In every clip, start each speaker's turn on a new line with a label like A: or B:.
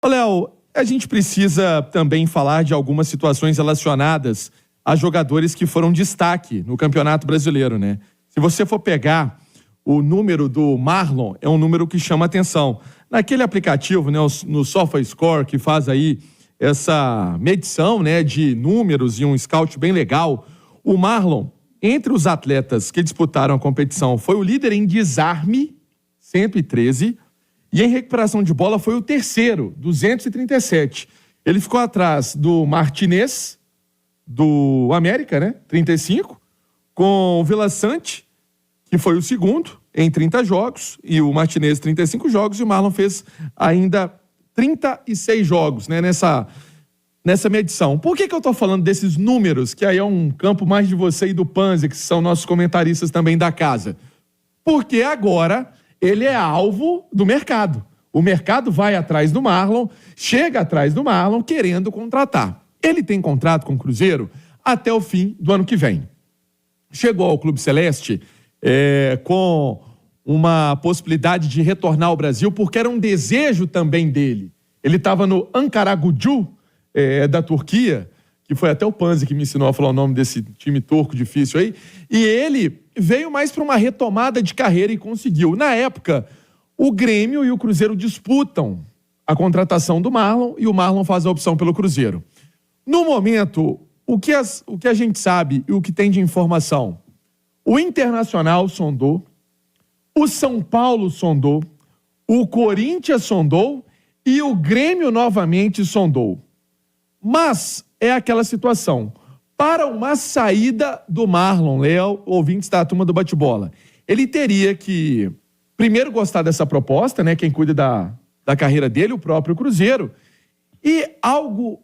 A: Ô, Léo, a gente precisa também falar de algumas situações relacionadas a jogadores que foram destaque no Campeonato Brasileiro, né? Se você for pegar o número do Marlon, é um número que chama atenção. Naquele aplicativo, né, no SofaScore, que faz aí essa medição, né, de números e um scout bem legal, o Marlon, entre os atletas que disputaram a competição, foi o líder em desarme, 113, e em recuperação de bola foi o terceiro, 237. Ele ficou atrás do Martinez, do América, né, 35, com o Vila Sante, que foi o segundo, em 30 jogos, e o Martinez 35 jogos, e o Marlon fez ainda 36 jogos, né, nessa medição. Por que eu tô falando desses números, que aí é um campo mais de você e do Panzi, que são nossos comentaristas também da casa? Porque agora ele é alvo do mercado. O mercado vai atrás do Marlon, chega atrás do Marlon querendo contratar. Ele tem contrato com o Cruzeiro até o fim do ano que vem. Chegou ao Clube Celeste com uma possibilidade de retornar ao Brasil, porque era um desejo também dele. Ele estava no Ankaragucu, da Turquia, que foi até o Panzi que me ensinou a falar o nome desse time turco difícil aí, e ele veio mais para uma retomada de carreira e conseguiu. Na época, o Grêmio e o Cruzeiro disputam a contratação do Marlon e o Marlon faz a opção pelo Cruzeiro. No momento, o que a gente sabe e o que tem de informação? O Internacional sondou, o São Paulo sondou, o Corinthians sondou e o Grêmio novamente sondou. Mas é aquela situação. Para uma saída do Marlon, Léo, ouvintes da turma do bate-bola, ele teria que primeiro gostar dessa proposta, né? Quem cuida da carreira dele, o próprio Cruzeiro, e algo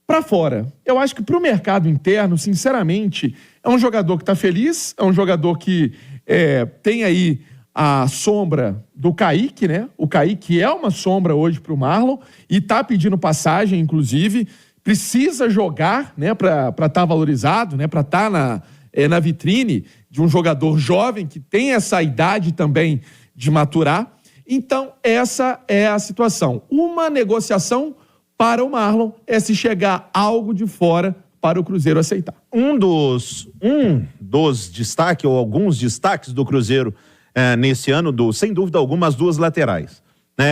A: para fora. Eu acho que para o mercado interno, sinceramente, é um jogador que está feliz, é um jogador que tem aí a sombra do Kaique, né? O Kaique é uma sombra hoje para o Marlon e está pedindo passagem, inclusive, precisa jogar, né, para estar valorizado, né, para estar na vitrine de um jogador jovem que tem essa idade também de maturar. Então, essa é a situação. Uma negociação para o Marlon é se chegar algo de fora para o Cruzeiro aceitar.
B: Um dos destaques, ou alguns destaques do Cruzeiro nesse ano, sem dúvida alguma, as duas laterais.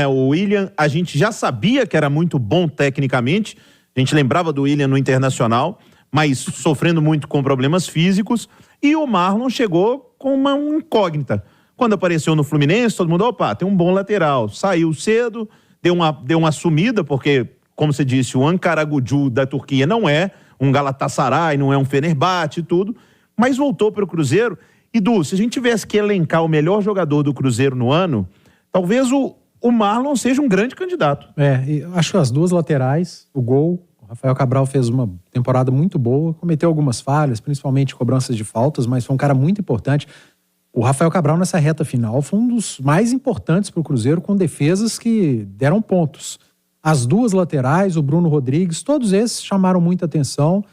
B: O William, a gente já sabia que era muito bom tecnicamente, a gente lembrava do William no Internacional, mas sofrendo muito com problemas físicos, e o Marlon chegou com uma incógnita. Quando apareceu no Fluminense, todo mundo, opa, tem um bom lateral. Saiu cedo, deu uma sumida, porque, como você disse, o Ankaragucu da Turquia não é um Galatasaray, não é um Fenerbahçe e tudo, mas voltou para o Cruzeiro. E, Du, se a gente tivesse que elencar o melhor jogador do Cruzeiro no ano, talvez o Marlon seja um grande candidato.
C: Eu acho que as duas laterais, o gol, o Rafael Cabral fez uma temporada muito boa, cometeu algumas falhas, principalmente cobranças de faltas, mas foi um cara muito importante. O Rafael Cabral nessa reta final foi um dos mais importantes para o Cruzeiro, com defesas que deram pontos. As duas laterais, o Bruno Rodrigues, todos esses chamaram muita atenção.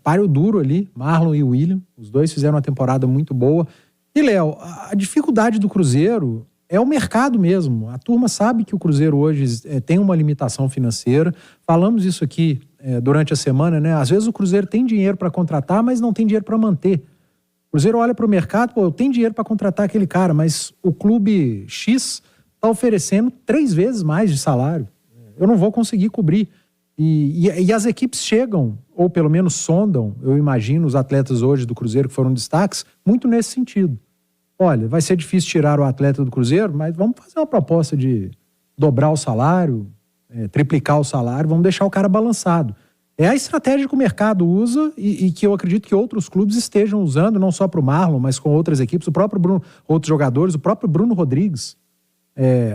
C: Páreo duro ali, Marlon e o William, os dois fizeram uma temporada muito boa. E, Léo, a dificuldade do Cruzeiro é o mercado mesmo. A turma sabe que o Cruzeiro hoje tem uma limitação financeira. Falamos isso aqui durante a semana, né? Às vezes o Cruzeiro tem dinheiro para contratar, mas não tem dinheiro para manter. O Cruzeiro olha para o mercado, eu tenho dinheiro para contratar aquele cara, mas o clube X está oferecendo 3 vezes mais de salário. Eu não vou conseguir cobrir. E as equipes chegam, ou pelo menos sondam, eu imagino, os atletas hoje do Cruzeiro que foram destaques, muito nesse sentido. Olha, vai ser difícil tirar o atleta do Cruzeiro, mas vamos fazer uma proposta de dobrar o salário, triplicar o salário, vamos deixar o cara balançado. É a estratégia que o mercado usa e que eu acredito que outros clubes estejam usando, não só para o Marlon, mas com outras equipes, outros jogadores, o próprio Bruno Rodrigues.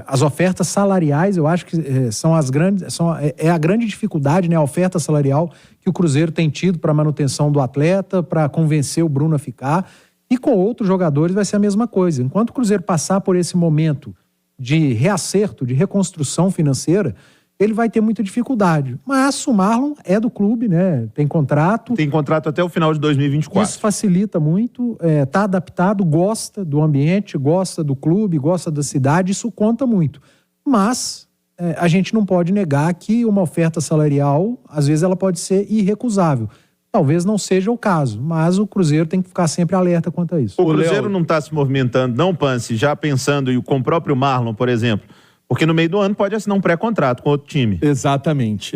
C: As ofertas salariais, eu acho que são a grande dificuldade, né? A oferta salarial que o Cruzeiro tem tido para a manutenção do atleta, para convencer o Bruno a ficar. E com outros jogadores vai ser a mesma coisa. Enquanto o Cruzeiro passar por esse momento de reacerto, de reconstrução financeira, ele vai ter muita dificuldade. Mas o Marlon é do clube, né? Tem contrato.
B: Tem contrato até o final de 2024.
C: Isso facilita muito, tá adaptado, gosta do ambiente, gosta do clube, gosta da cidade, isso conta muito. Mas a gente não pode negar que uma oferta salarial, às vezes, ela pode ser irrecusável. Talvez não seja o caso, mas o Cruzeiro tem que ficar sempre alerta quanto a isso.
B: O Cruzeiro não está se movimentando, não, Pance, já pensando com o próprio Marlon, por exemplo, porque no meio do ano pode assinar um pré-contrato com outro time.
A: Exatamente.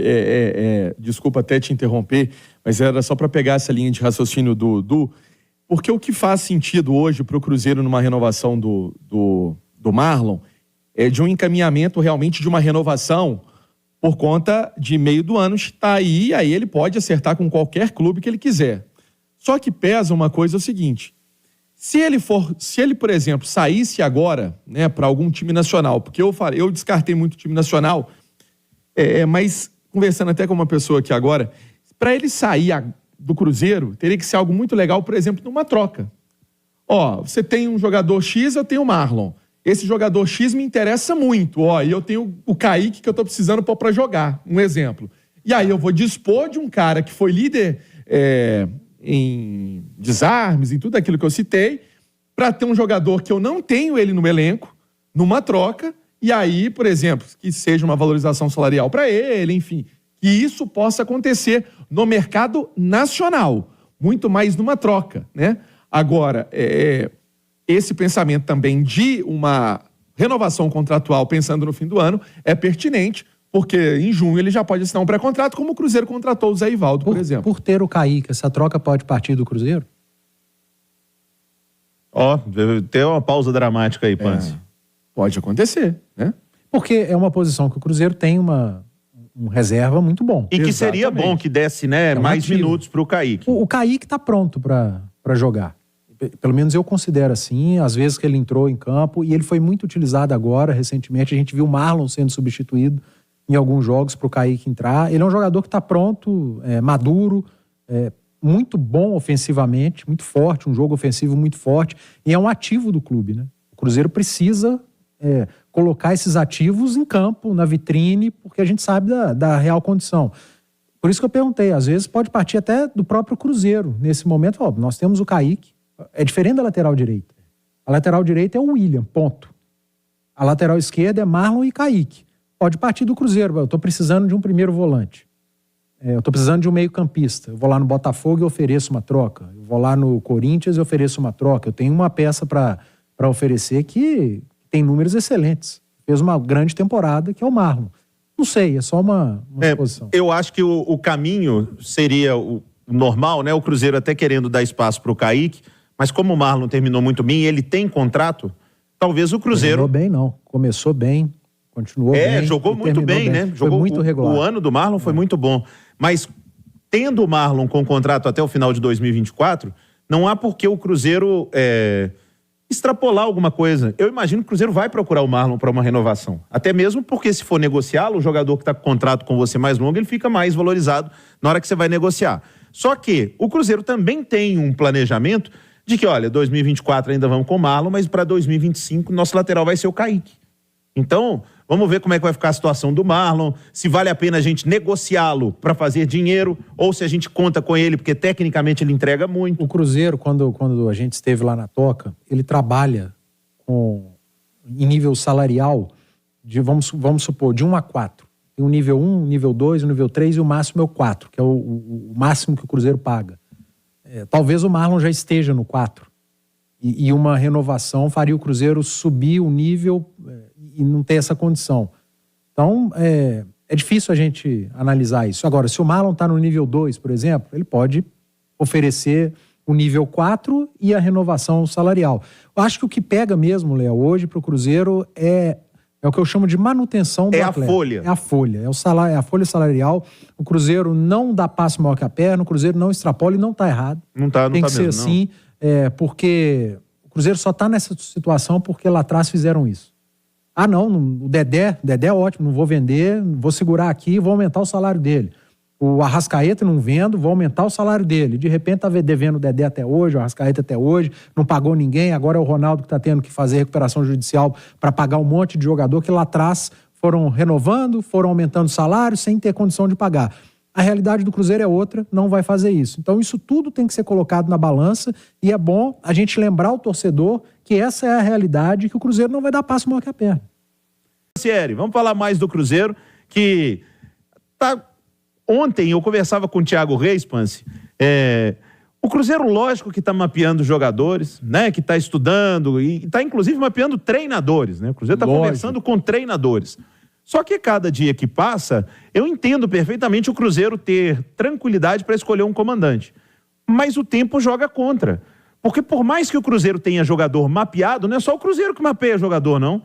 A: Desculpa até te interromper, mas era só para pegar essa linha de raciocínio do porque o que faz sentido hoje para o Cruzeiro numa renovação do Marlon é de um encaminhamento realmente de uma renovação por conta de meio do ano estar aí, e aí ele pode acertar com qualquer clube que ele quiser. Só que pesa uma coisa, é o seguinte: se ele, por exemplo, saísse agora, né, para algum time nacional, porque eu descartei muito time nacional, mas conversando até com uma pessoa aqui agora, para ele sair do Cruzeiro, teria que ser algo muito legal, por exemplo, numa troca. Você tem um jogador X, eu tenho o Marlon. Esse jogador X me interessa muito, e eu tenho o Kaique que eu tô precisando pôr para jogar, um exemplo. E aí eu vou dispor de um cara que foi líder em desarmes, em tudo aquilo que eu citei, para ter um jogador que eu não tenho ele no elenco, numa troca, e aí, por exemplo, que seja uma valorização salarial para ele, enfim, que isso possa acontecer no mercado nacional, muito mais numa troca, né? Agora, esse pensamento também de uma renovação contratual pensando no fim do ano é pertinente, porque em junho ele já pode assinar um pré-contrato, como o Cruzeiro contratou o Zé Ivaldo, por exemplo.
C: Por ter o Kaique, essa troca pode partir do Cruzeiro?
B: Tem uma pausa dramática aí, Pance.
A: Pode acontecer, né?
C: Porque é uma posição que o Cruzeiro tem um reserva muito bom.
B: E que seria bom que desse, né, mais minutos para o Kaique.
C: O Kaique está pronto para jogar. Pelo menos eu considero assim, às vezes que ele entrou em campo, e ele foi muito utilizado agora, recentemente. A gente viu o Marlon sendo substituído em alguns jogos para o Kaique entrar. Ele é um jogador que está pronto, maduro, muito bom ofensivamente, muito forte, um jogo ofensivo muito forte, e é um ativo do clube, né? O Cruzeiro precisa colocar esses ativos em campo, na vitrine, porque a gente sabe da real condição. Por isso que eu perguntei, às vezes pode partir até do próprio Cruzeiro. Nesse momento, nós temos o Kaique, é diferente da lateral direita. A lateral direita é o William, ponto. A lateral esquerda é Marlon e Kaique. Pode partir do Cruzeiro, eu estou precisando de um primeiro volante. Eu estou precisando de um meio-campista. Eu vou lá no Botafogo e ofereço uma troca. Eu vou lá no Corinthians e ofereço uma troca. Eu tenho uma peça para oferecer que tem números excelentes. Fez uma grande temporada, que é o Marlon. Não sei, é só uma suposição.
B: Eu acho que o caminho seria o normal, né? O Cruzeiro até querendo dar espaço para o Kaique, mas como o Marlon terminou muito bem, ele tem contrato, talvez o Cruzeiro...
C: Terminou bem, não. Começou bem, continuou bem.
B: Jogou muito bem, né?
C: Foi muito regular.
B: O ano do Marlon foi muito bom. Mas tendo o Marlon com contrato até o final de 2024, não há por que o Cruzeiro extrapolar alguma coisa. Eu imagino que o Cruzeiro vai procurar o Marlon para uma renovação. Até mesmo porque se for negociá-lo, o jogador que está com contrato com você mais longo, ele fica mais valorizado na hora que você vai negociar. Só que o Cruzeiro também tem um planejamento de que, olha, 2024 ainda vamos com o Marlon, mas para 2025 nosso lateral vai ser o Kaique. Então, vamos ver como é que vai ficar a situação do Marlon, se vale a pena a gente negociá-lo para fazer dinheiro, ou se a gente conta com ele, porque tecnicamente ele entrega muito.
C: O Cruzeiro, quando a gente esteve lá na Toca, ele trabalha em nível salarial, vamos supor, de 1 a 4. Tem o nível 1, o nível 2, o nível 3 e o máximo é o 4, que é o máximo que o Cruzeiro paga. Talvez o Marlon já esteja no 4. E uma renovação faria o Cruzeiro subir o nível e não ter essa condição. Então, é difícil a gente analisar isso. Agora, se o Marlon está no nível 2, por exemplo, ele pode oferecer o nível 4 e a renovação salarial. Eu acho que o que pega mesmo, Léo, hoje para o Cruzeiro é o que eu chamo de manutenção do atleta.
B: Folha.
C: É a folha. É o salário, é a folha salarial. O Cruzeiro não dá passo maior que a perna, o Cruzeiro não extrapola e não está errado.
B: Não tá
C: Tem que
B: mesmo,
C: ser assim, porque o Cruzeiro só está nessa situação porque lá atrás fizeram isso. O Dedé é ótimo, não vou vender, vou segurar aqui e vou aumentar o salário dele. O Arrascaeta não vendo, vou aumentar o salário dele. De repente tá devendo o Dedé até hoje, o Arrascaeta até hoje, não pagou ninguém, agora é o Ronaldo que tá tendo que fazer recuperação judicial para pagar um monte de jogador que lá atrás foram renovando, foram aumentando o salário sem ter condição de pagar. A realidade do Cruzeiro é outra, não vai fazer isso. Então isso tudo tem que ser colocado na balança e é bom a gente lembrar o torcedor que essa é a realidade, que o Cruzeiro não vai dar passo maior que a perna.
B: Sério, vamos falar mais do Cruzeiro, que ontem eu conversava com o Thiago Reis, Pance, o Cruzeiro, lógico que está mapeando jogadores, né? Que está estudando e está, inclusive, mapeando treinadores, né? O Cruzeiro está conversando com treinadores. Só que cada dia que passa, eu entendo perfeitamente o Cruzeiro ter tranquilidade para escolher um comandante. Mas o tempo joga contra. Porque por mais que o Cruzeiro tenha jogador mapeado, não é só o Cruzeiro que mapeia jogador, não.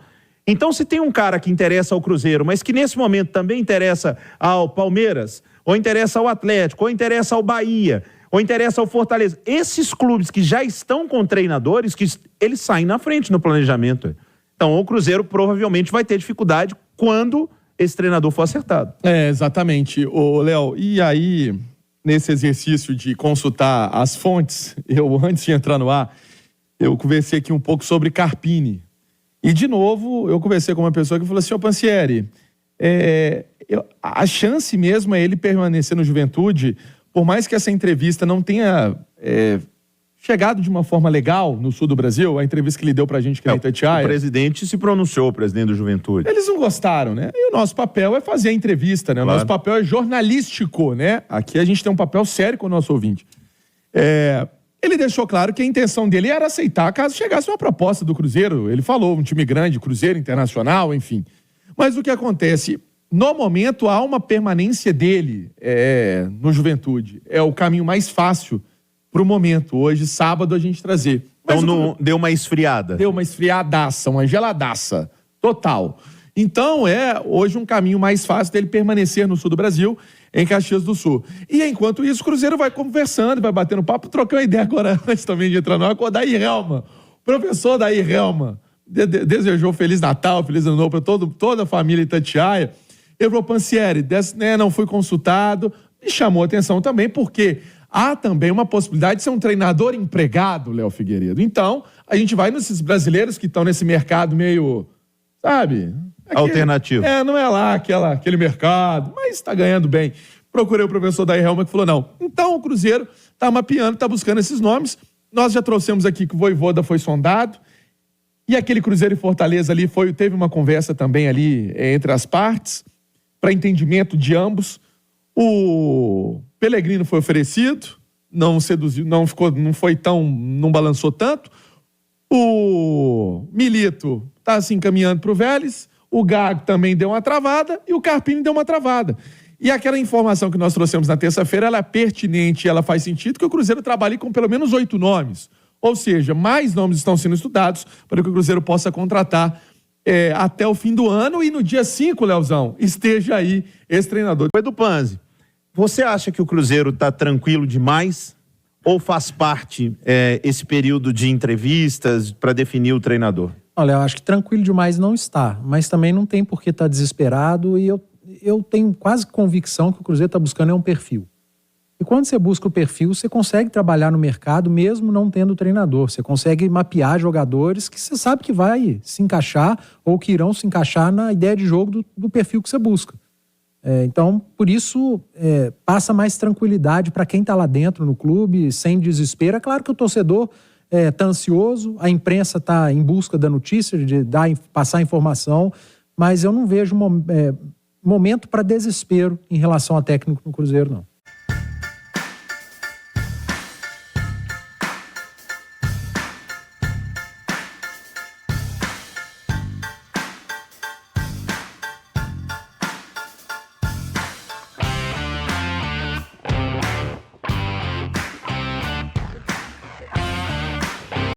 B: Então, se tem um cara que interessa ao Cruzeiro, mas que nesse momento também interessa ao Palmeiras, ou interessa ao Atlético, ou interessa ao Bahia, ou interessa ao Fortaleza, esses clubes que já estão com treinadores, que eles saem na frente no planejamento. Então, o Cruzeiro provavelmente vai ter dificuldade quando esse treinador for acertado.
A: Exatamente. Ô, Léo, e aí, nesse exercício de consultar as fontes, antes de entrar no ar, eu conversei aqui um pouco sobre Carpini. E, de novo, eu conversei com uma pessoa que falou assim, Pansieri, a chance mesmo é ele permanecer no Juventude, por mais que essa entrevista não tenha chegado de uma forma legal no sul do Brasil, a entrevista que ele deu pra gente aqui na Itatiaia.
B: O presidente se pronunciou, o presidente do Juventude.
A: Eles não gostaram, né? E o nosso papel é fazer a entrevista, né? Claro. O nosso papel é jornalístico, né? Aqui a gente tem um papel sério com o nosso ouvinte. Ele deixou claro que a intenção dele era aceitar caso chegasse uma proposta do Cruzeiro. Ele falou, um time grande, Cruzeiro, Internacional, enfim. Mas o que acontece? No momento, há uma permanência dele no Juventude. É o caminho mais fácil para o momento. Hoje, sábado, a gente trazer.
B: Mas então deu uma esfriada.
A: Deu uma esfriadaça, uma geladaça. Total. Então, hoje um caminho mais fácil dele permanecer no sul do Brasil, em Caxias do Sul. E, enquanto isso, o Cruzeiro vai conversando, vai batendo papo, trocando ideia agora, antes também de entrar no ar, com o Daí Helma. O professor Daí Helma desejou Feliz Natal, Feliz Ano Novo para toda a família Itatiaia. Ele falou, Pansieri, não fui consultado, me chamou a atenção também, porque há também uma possibilidade de ser um treinador empregado, Léo Figueiredo. Então, a gente vai nesses brasileiros que estão nesse mercado meio, sabe...
B: alternativo.
A: Não é lá aquele mercado, mas está ganhando bem. Procurei o professor Daí Helma que falou, não. Então, o Cruzeiro está mapeando, está buscando esses nomes. Nós já trouxemos aqui que o Vojvoda foi sondado, e aquele Cruzeiro e Fortaleza ali teve uma conversa também ali entre as partes, para entendimento de ambos. O Pellegrino foi oferecido, não seduziu, não balançou tanto. O Milito está assim encaminhando para o Vélez, o Gago também deu uma travada e o Carpini deu uma travada. E aquela informação que nós trouxemos na terça-feira, ela é pertinente, ela faz sentido, que o Cruzeiro trabalhe com pelo menos 8 nomes. Ou seja, mais nomes estão sendo estudados para que o Cruzeiro possa contratar até o fim do ano e no dia 5, Leozão, esteja aí esse treinador.
B: Edu Panzi, você acha que o Cruzeiro está tranquilo demais ou faz parte esse período de entrevistas para definir o treinador?
C: Olha, eu acho que tranquilo demais não está, mas também não tem por que estar desesperado e eu tenho quase convicção que o Cruzeiro está buscando um perfil. E quando você busca o perfil, você consegue trabalhar no mercado mesmo não tendo treinador. Você consegue mapear jogadores que você sabe que vai se encaixar ou que irão se encaixar na ideia de jogo do perfil que você busca. Então, por isso, passa mais tranquilidade para quem está lá dentro no clube, sem desespero. É claro que o torcedor está ansioso, a imprensa está em busca da notícia, de passar informação, mas eu não vejo momento para desespero em relação a técnico no Cruzeiro, não.